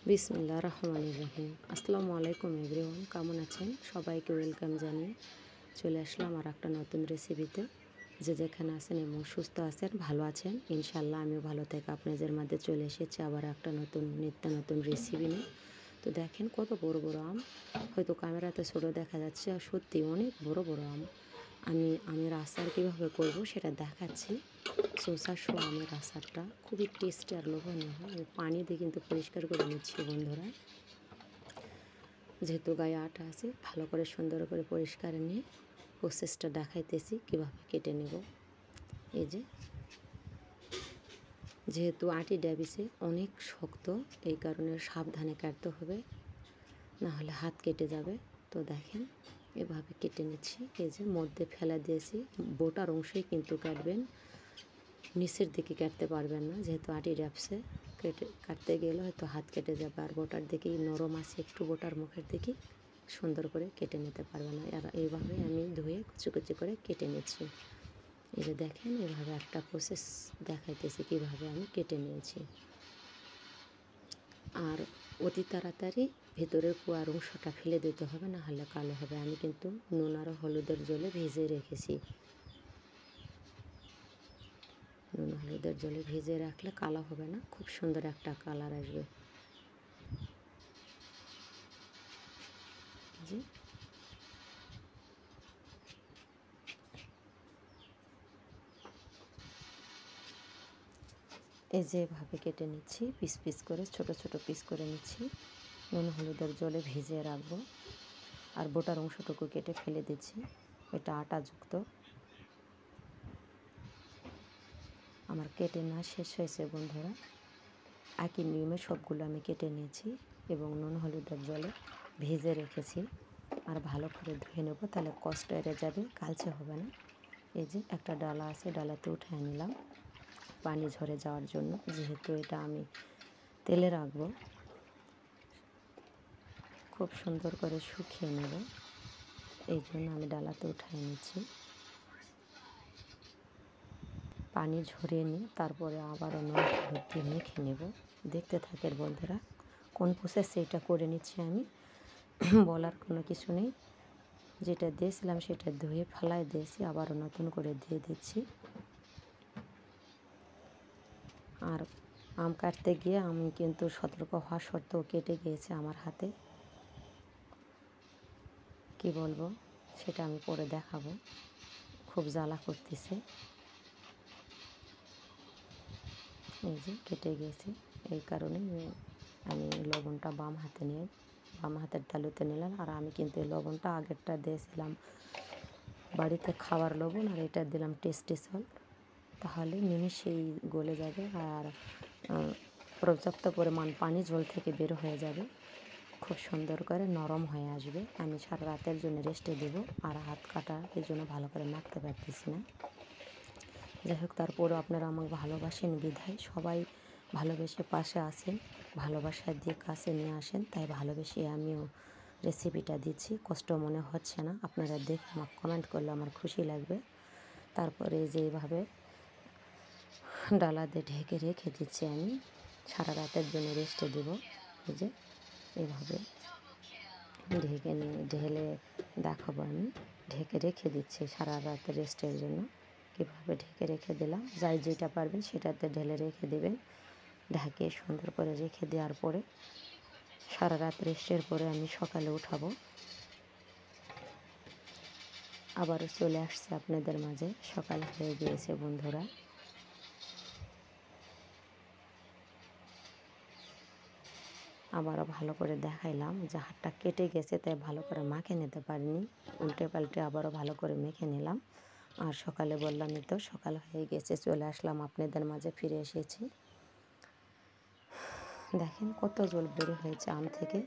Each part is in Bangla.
বিসমিল্লাহির রহমানির রহিম। আসসালামু আলাইকুম এভরিওয়ান, কেমন আছেন? সবাইকে ওয়েলকাম জানিয়ে চলে আসলাম আর একটা নতুন রেসিপিতে। যে যেখানে আছেন এবং সুস্থ আছেন, ভালো আছেন ইনশাল্লাহ, আমিও ভালো থেকে আপনাদের মাঝে চলে এসেছি আবার একটা নিত্য নতুন রেসিপি নিয়ে। তো দেখেন কত বড় বড় আম, হয়তো ক্যামেরাতে ছোটো দেখা যাচ্ছে, আর সত্যি অনেক বড় বড় আম। আমের আচার কীভাবে করব সেটা দেখাচ্ছি। শসা আমের আচারটা খুবই টেস্টি আর লোভনীয় হয়। আমি পানি দিয়ে কিন্তু পরিষ্কার করে নিচ্ছি বন্ধুরা, যেহেতু গায়ে আটা আছে। ভালো করে সুন্দর করে পরিষ্কার নিয়ে প্রসেসটা দেখাইতেছি কীভাবে কেটে নেব। এই যেহেতু আটি ডাবিসে অনেক শক্ত, এই কারণে সাবধানে কাটতে হবে, না হলে হাত কেটে যাবে। তো দেখেন এভাবে কেটে নিচ্ছি। এই যে মধ্যে ফেলা দিয়েছি, বোটার অংশই কিন্তু কাটবেন, নিচের দিকে কাটতে পারবেন না, যেহেতু আটি ডাবসে কাটতে গেলে হয়তো হাত কেটে যাবে। আর বোটার দিকেই নরম আছে একটু, বোটার মুখের দিকে সুন্দর করে কেটে নিতে পারবে না। আর এইভাবে আমি ধুয়ে কুচি কুচি করে কেটে নিচ্ছি। এই যে দেখেন এভাবে একটা প্রসেস দেখাইতেছি কীভাবে আমি কেটে নিয়েছি। আর অতি তাড়াতাড়ি ভেতরের কুয়ার অংশটা ফেলে দিতে হবে, না হলে কালো হবে। আমি কিন্তু নুন আর হলুদের জলে ভেজে রেখেছি। নুন হলুদের জলে ভেজে রাখলে কালো হবে না, খুব সুন্দর একটা কালার আসবে। জি, এই যেভাবে কেটে নিচ্ছি, পিস পিস করে ছোট ছোট পিস করে নিচ্ছি। নুন হলুদের জলে ভিজিয়ে রাখবো। আর বোটার অংশটুকু কেটে ফেলে দিচ্ছি, এটা আটাযুক্ত। আমার কেটে না শেষ হয়েছে বন্ধুরা, একই নিয়মে সবগুলো আমি কেটে নিয়েছি এবং নুন হলুদের জলে ভেজে রেখেছি। আর ভালো করে ধুয়ে নেব, তাহলে কষ্ট এড়ে যাবে, কালচে হবে না। এই যে একটা ডালা আছে, ডালাতে উঠিয়ে নিলাম পানি ঝরে যাওয়ার জন্য, যেহেতু এটা আমি তেলে রাখবো। খুব সুন্দর করে শুকিয়ে নেব, এই জন্য আমি ডালাতে উঠিয়ে নিচ্ছি। পানি ঝরিয়ে নিয়ে তারপরে আবারও নুন হলুদ দিয়ে মেখে নেব। দেখতে থাকেন বন্ধুরা, কোন প্রসেসে এটা করে নিচ্ছি আমি। বলার কোনো কিছু নেই, যেটা দিয়েছিলাম সেটা ধুয়ে ফেলাই দিয়েছি, আবারও নতুন করে দিয়ে দিচ্ছি। আর আম কাটতে গিয়ে আমি কিন্তু সতর্ক হওয়া সত্ত্বেও কেটে গিয়েছে আমার হাতে। কি বলবো সেটা আমি পরে দেখাবো, খুব জ্বালা করতেছে। এই যে কেটে গিয়েছে, এই কারণে আমি লবণটা বাম হাতের তালুতে নিলাম। আর আমি কিন্তু এই লবণটা আগেরটা দিয়েছিলাম বাড়িতে খাবার লবণ, আর এটা দিলাম টেস্টি সল্ট, তাহলে নিমিশেই গলে যাবে। আর পর্যাপ্ত পরিমাণ পানি জল থেকে বের হয়ে যাবে, খুব সুন্দর করে নরম হয়ে আসবে। আমি সারা রাতের জন্য রেস্টে দেবো। আর হাত কাটা এই জন্য ভালো করে মাখতে পারতেছি না। যাই হোক, তারপরেও আপনারা আমাকে ভালোবাসেন বিধায়, সবাই ভালোবেসে পাশে আসেন, ভালোবাসা দিয়ে কাছে নিয়ে আসেন, তাই ভালোবেসে আমিও রেসিপিটা দিচ্ছি। কষ্ট মনে হচ্ছে না, আপনারা দেখে আমাকে কমেন্ট করলে আমার খুশি লাগবে। তারপরে যেভাবে ডালা দিয়ে ঢেকে রেখে দিচ্ছি, আমি সারা রাতের জন্য রেস্টে দেবো। এই যে এভাবে ঢেলে দেখাবো, আমি ঢেকে রেখে দিচ্ছি সারা রাত রেস্টের জন্য। কীভাবে ঢেকে রেখে দিলাম, যাই যেটা পারবেন সেটাতে ঢেলে রেখে দেবেন। ঢাকে সুন্দর করে রেখে দেওয়ার পরে সারা রাত রেস্টের পরে আমি সকালে উঠাবো। আবারও চলে আসছে আপনাদের মাঝে, সকাল হয়ে গিয়েছে বন্ধুরা। আবারও ভালো করে দেখাইলাম যে হাতটা কেটে গেছে, তাই ভালো করে মাখে নিতে পারিনি, উল্টে পাল্টে আবারও ভালো করে মেখে নিলাম। আর সকালে বললামই তো, সকাল হয়ে গেছে, চলে আসলাম আপনাদের মাঝে, ফিরে এসেছি। দেখেন কত জল বের হয়েছে আম থেকে।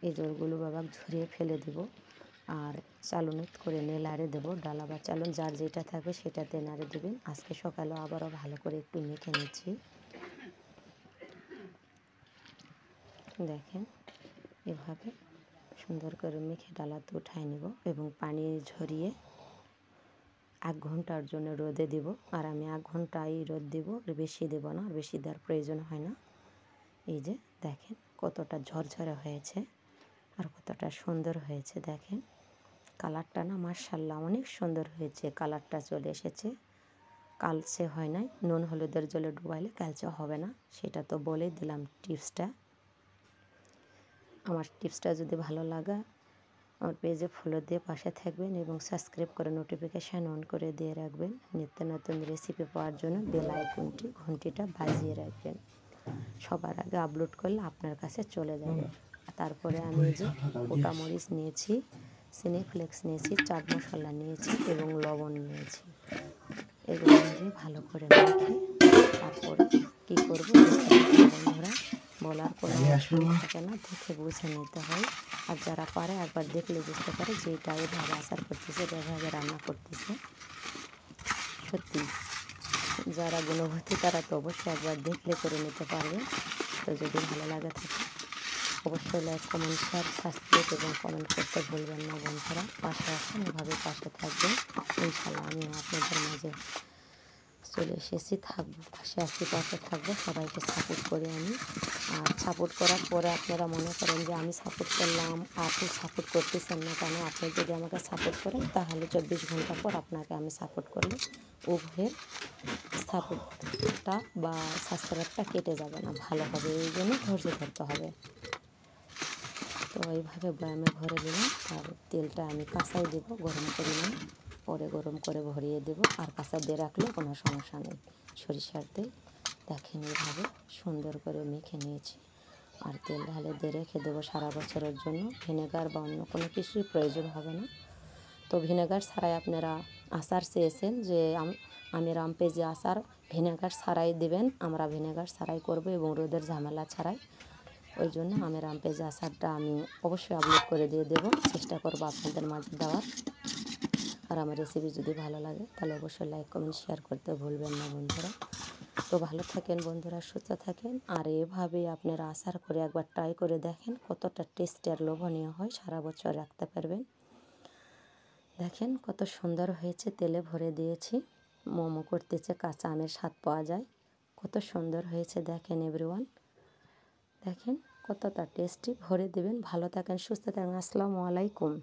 এই জলগুলো বাবা ঝরিয়ে ফেলে দেব, আর চালুনি করে নেড়ে দেবো। ডালা বা চালুন যার যেটা থাকবে সেটাতে নেড়ে দেবেন। আজকে সকালেও আবারও ভালো করে একটু মেখে নিচ্ছি। দেখেন এভাবে সুন্দর করে মেখে ডালাতে উঠায় নেব এবং পানি ঝরিয়ে 1 ঘন্টার জন্য রোদে দিব। আর আমি 1 ঘন্টাই রোদ দেবো, আর বেশি দেবো না, আর বেশি দেওয়ার প্রয়োজন হয় না। এই যে দেখেন কতটা ঝরঝরে হয়েছে আর কতটা সুন্দর হয়েছে। দেখেন কালারটা না মাশাআল্লাহ অনেক সুন্দর হয়েছে, কালারটা চলে এসেছে। কালচে হয় নাই, নুন হলুদের জলে ডুবাইলে কালচে হবে না, সেটা তো বলেই দিলাম টিপসটা। আমার টিপসটা যদি ভালো লাগে আমার পেজে ফলো দিয়ে পাশে থাকবেন এবং সাবস্ক্রাইব করে নোটিফিকেশান অন করে দিয়ে রাখবেন। নিত্য নতুন রেসিপি পাওয়ার জন্য বেল আইকনটি ঘন্টিটা বাজিয়ে রাখবেন, সবার আগে আপলোড করলে আপনার কাছে চলে যাবে। তারপরে আমি এই যে গোটা মরিচ নিয়েছি, সিনেফ্লেক্স নিয়েছি, চাট মশলা নিয়েছি এবং লবণ নিয়েছি। এগুলো দিয়ে ভালো করে মেখে তারপরে কী করবো বন্ধুরা, বলার কোনো অপশন থাকে না, দেখে বুঝে নিতে হয়। আর যারা পারে একবার দেখলে বুঝতে পারে যে এটা এভাবে আচার করতেছে, এভাবে রান্না করতেছে। সত্যি যারা গুণবতী তারা তো অবশ্যই একবার দেখলে করে নিতে পারবে। তো যদি ভালো লাগে থাকে অবশ্যই লাইক, কমেন্ট, শেয়ার, সাবস্ক্রাইব এবং কমেন্ট করতে ভুলবেন না বন্ধুরা। পাশে আসেন, এভাবে পাশে থাকবেন। ইনশাআল্লাহ আমিও আপনাদের মাঝে চলে এসেছি, থাকবো, পাশে আসছি, পাশে থাকবো, সবাইকে সাপোর্ট করি আমি। আর সাপোর্ট করার পরে আপনারা মনে করেন যে আমি সাপোর্ট করলাম, আপনি সাপোর্ট করতেছেন না কেন? আপনি যদি আমাকে সাপোর্ট করেন তাহলে 24 ঘন্টা পর আপনাকে আমি সাপোর্ট করলে উভয়ের সাপোর্টটা বা সাবস্ক্রাইবটা কেটে যাবে না, ভালো হবে। এই জন্য ধৈর্য ধরতে হবে। তো এইভাবে বয়ামে ভরে দিলাম আর তেলটা আমি কাঁচাই দেবো, গরম করি না, পরে গরম করে ভরিয়ে দেবো। আর কাঁচা দিয়ে রাখলেও কোনো সমস্যা নেই। সরিষার তেল দেখেন এইভাবে সুন্দর করে মেখে নিয়েছি। আর তেল ঢালে দিয়ে রেখে দেবো সারা বছরের জন্য। ভিনেগার বা অন্য কোনো কিছুই প্রয়োজন হবে না। তো ভিনেগার ছাড়াই আপনারা আচার চেয়েছেন যে আমি রামপেজে আচার ভিনেগার ছাড়াই দেবেন, আমরা ভিনেগার ছাড়াই করব এবং রোদের ঝামেলা ছাড়াই। ওই জন্য আমি রামপেজ আচারটা আমি অবশ্যই আপলোড করে দিয়ে দেবো, চেষ্টা করবো আপনাদের মাঝে দেওয়ার। আর আমার রেসিপি যদি ভালো লাগে তাহলে অবশ্যই লাইক, কমেন্ট, শেয়ার করতে ভুলবেন না বন্ধুরা। তো ভালো থাকেন বন্ধুরা, সুস্থ থাকেন। আর এভাবেই আপনারা আচার করে একবার ট্রাই করে দেখেন, কতটা টেস্টি আর লোভনীয় হয়, সারা বছর রাখতে পারবেন। দেখেন কত সুন্দর হয়েছে, তেলে ভরে দিয়েছি, মোমো করতেছে, কাঁচা আমের স্বাদ পাওয়া যায়। কত সুন্দর হয়েছে দেখেন এভরিওয়ান, দেখেন কতটা টেস্টি। ভরে দেবেন। ভালো থাকেন, সুস্থ থাকেন। আসসালামু আলাইকুম।